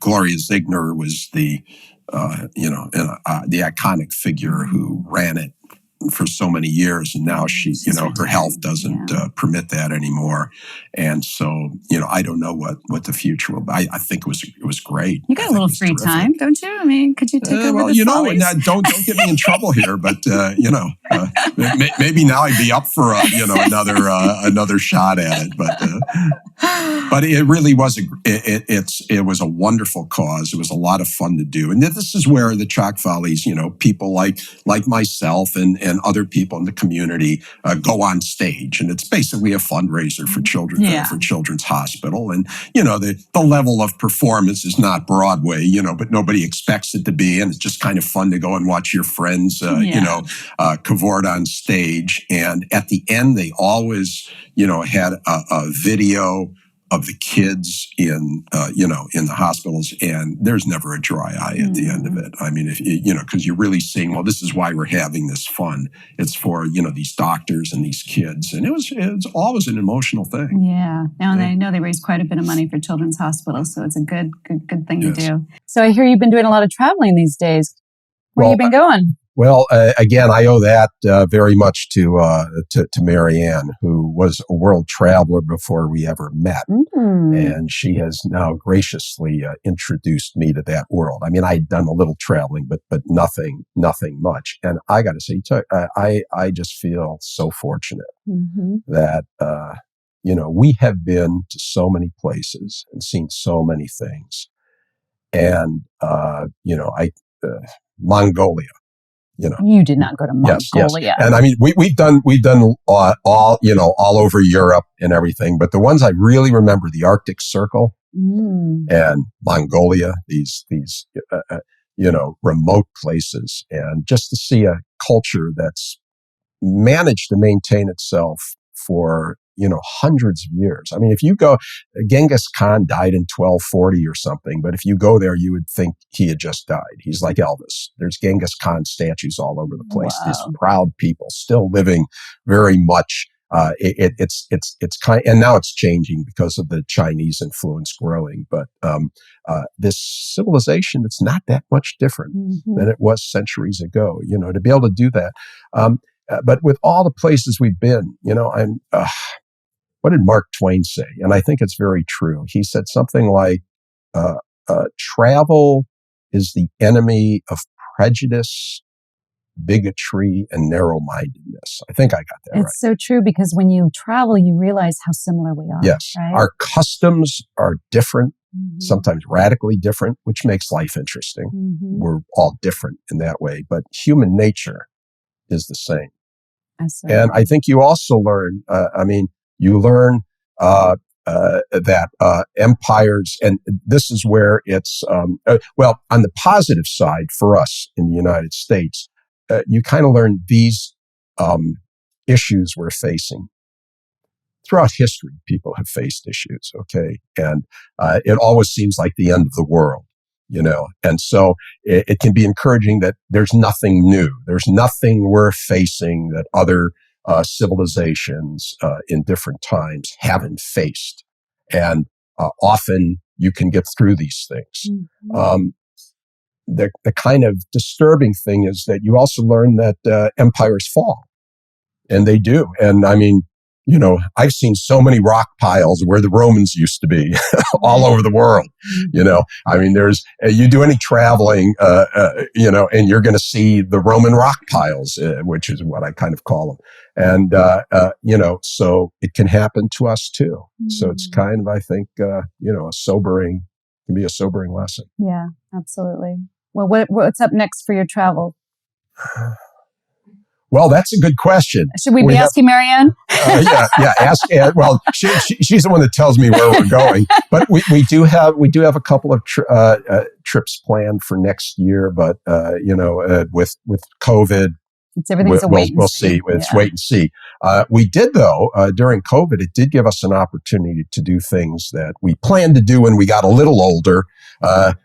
Gloria Ziegner was the iconic figure who ran it for so many years, and now she, her health doesn't permit that anymore. And so, I don't know what the future will be. I think it was great. You got a little free time, don't you? I mean, could you take over the Follies? Don't get me in trouble here, but maybe now I'd be up for another shot at it. But it really was it was a wonderful cause. It was a lot of fun to do, and this is where the Chalk Follies, people like myself and other people in the community go on stage, and it's basically a fundraiser for children for Children's Hospital. And the level of performance is not Broadway, but nobody expects it to be, and it's just kind of fun to go and watch your friends, cavort on stage. And at the end, they always, had a video of the kids in the hospitals, and there's never a dry eye at the end of it. I mean, because you're really seeing, well, this is why we're having this fun. It's for, these doctors and these kids. And it's always an emotional thing. Yeah. Now, and I know they raise quite a bit of money for Children's Hospitals, so it's a good thing to do. So I hear you've been doing a lot of traveling these days. Where have you been going? Well, again, I owe that very much to Marianne, who was a world traveler before we ever met. Mm-hmm. And she has now graciously introduced me to that world. I mean, I'd done a little traveling, but nothing much. And I got to say, I just feel so fortunate that, we have been to so many places and seen so many things. And, Mongolia. You did not go to Mongolia. Yes. And I mean, we've done all over Europe and everything, but the ones I really remember, the Arctic Circle and Mongolia, these remote places, and just to see a culture that's managed to maintain itself for hundreds of years. I mean, if you go, Genghis Khan died in 1240 or something, but if you go there, you would think he had just died. He's like Elvis. There's Genghis Khan statues all over the place. Wow. These proud people still living very much. It's kind, and now it's changing because of the Chinese influence growing. But this civilization, it's not that much different than it was centuries ago. To be able to do that. But with all the places we've been, what did Mark Twain say? And I think it's very true. He said something like, travel is the enemy of prejudice, bigotry, and narrow-mindedness. I think I got that right. It's so true, because when you travel, you realize how similar we are. Yes. Right? Our customs are different, sometimes radically different, which makes life interesting. We're all different in that way, but human nature is the same. And I think you also learn, you learn that empires, and this is where it's, on the positive side for us in the United States, you kind of learn these issues we're facing. Throughout history, people have faced issues, okay? And it always seems like the end of the world. And so it can be encouraging that there's nothing new. There's nothing we're facing that other civilizations in different times haven't faced. And often you can get through these things. The kind of disturbing thing is that you also learn that empires fall. And they do. And I mean, I've seen so many rock piles where the Romans used to be all over the world. I mean, you do any traveling, and you're going to see the Roman rock piles, which is what I kind of call them. And, so it can happen to us too. So it's kind of, I think, can be a sobering lesson. Yeah, absolutely. Well, what's up next for your travel? Well, that's a good question. Should we be asking Marianne? Yeah. Ask. Well, she's the one that tells me where we're going. But we do have a couple of trips planned for next year. But with COVID, everything's we'll see. It's wait and see. We did though during COVID. It did give us an opportunity to do things that we planned to do when we got a little older.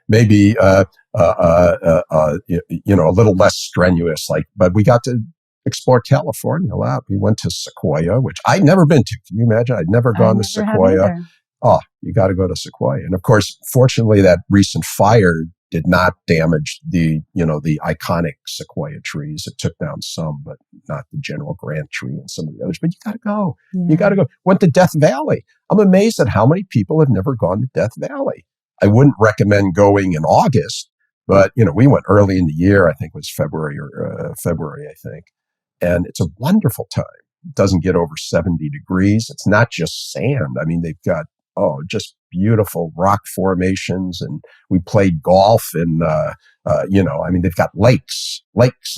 Maybe a little less strenuous. But we got to explore California a lot. We went to Sequoia, which I'd never been to. Can you imagine? I'd never gone to Sequoia. oh, you got to go to Sequoia. And of course, fortunately, that recent fire did not damage the iconic Sequoia trees. It took down some, but not the General Grant tree and some of the others. But you got to go. Yeah. You got to go. Went to Death Valley. I'm amazed at how many people have never gone to Death Valley. I wouldn't recommend going in August, but, we went early in the year. I think it was February, I think. And it's a wonderful time. It doesn't get over 70 degrees. It's not just sand. I mean, they've got, just beautiful rock formations. And we played golf and, they've got lakes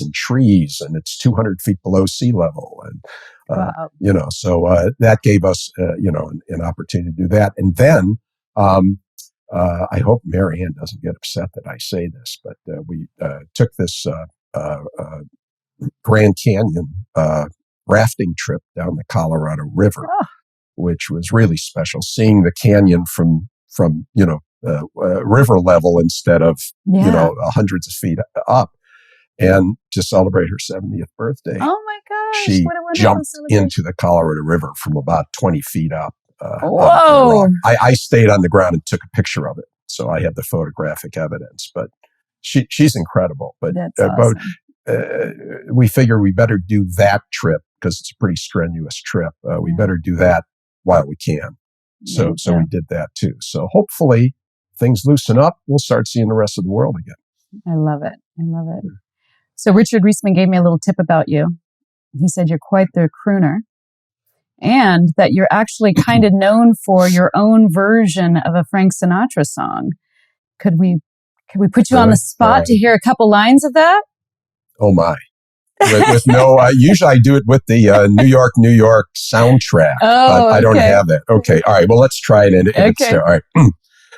and trees, and it's 200 feet below sea level. And, wow. So that gave us, an opportunity to do that. And then, I hope Mary Ann doesn't get upset that I say this, but we took this Grand Canyon rafting trip down the Colorado River, which was really special. Seeing the canyon from river level instead of hundreds of feet up, and to celebrate her 70th birthday. Oh my gosh! She what a jumped into the Colorado River from about 20 feet up. Whoa! I stayed on the ground and took a picture of it, so I have the photographic evidence. But she's incredible. But that's awesome. We figure we better do that trip because it's a pretty strenuous trip. We better do that while we can. So we did that too. So hopefully things loosen up. We'll start seeing the rest of the world again. I love it. So Richard Reisman gave me a little tip about you. He said you're quite the crooner, and that you're actually kind of known for your own version of a Frank Sinatra song. Could we put you on the spot to hear a couple lines of that? Oh my. With no, usually I do it with the New York soundtrack, but I don't have that. Okay. All right. Well, let's try it. Okay. All right.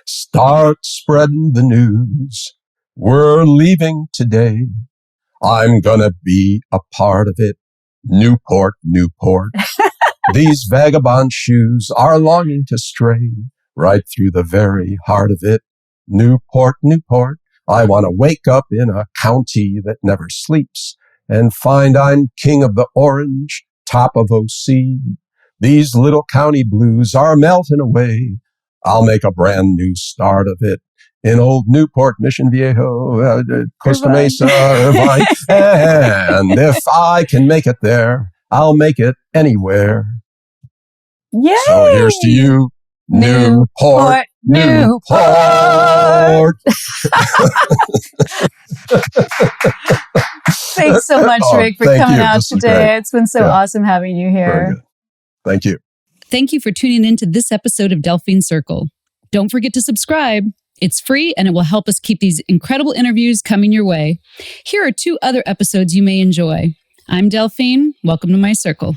Start spreading the news. We're leaving today. I'm gonna be a part of it. Newport. These vagabond shoes are longing to stray right through the very heart of it. Newport. I want to wake up in a county that never sleeps and find I'm king of the orange, top of OC. These little county blues are melting away. I'll make a brand new start of it in old Newport, Mission Viejo, Costa Mesa, Irvine. And if I can make it there, I'll make it anywhere. Yay! So here's to you, Newport. Thanks so much, Rick, for coming out today. It's been so awesome having you here. Thank you. Thank you for tuning in to this episode of Delphine Circle. Don't forget to subscribe. It's free and it will help us keep these incredible interviews coming your way. Here are 2 other episodes you may enjoy. I'm Delphine. Welcome to my circle.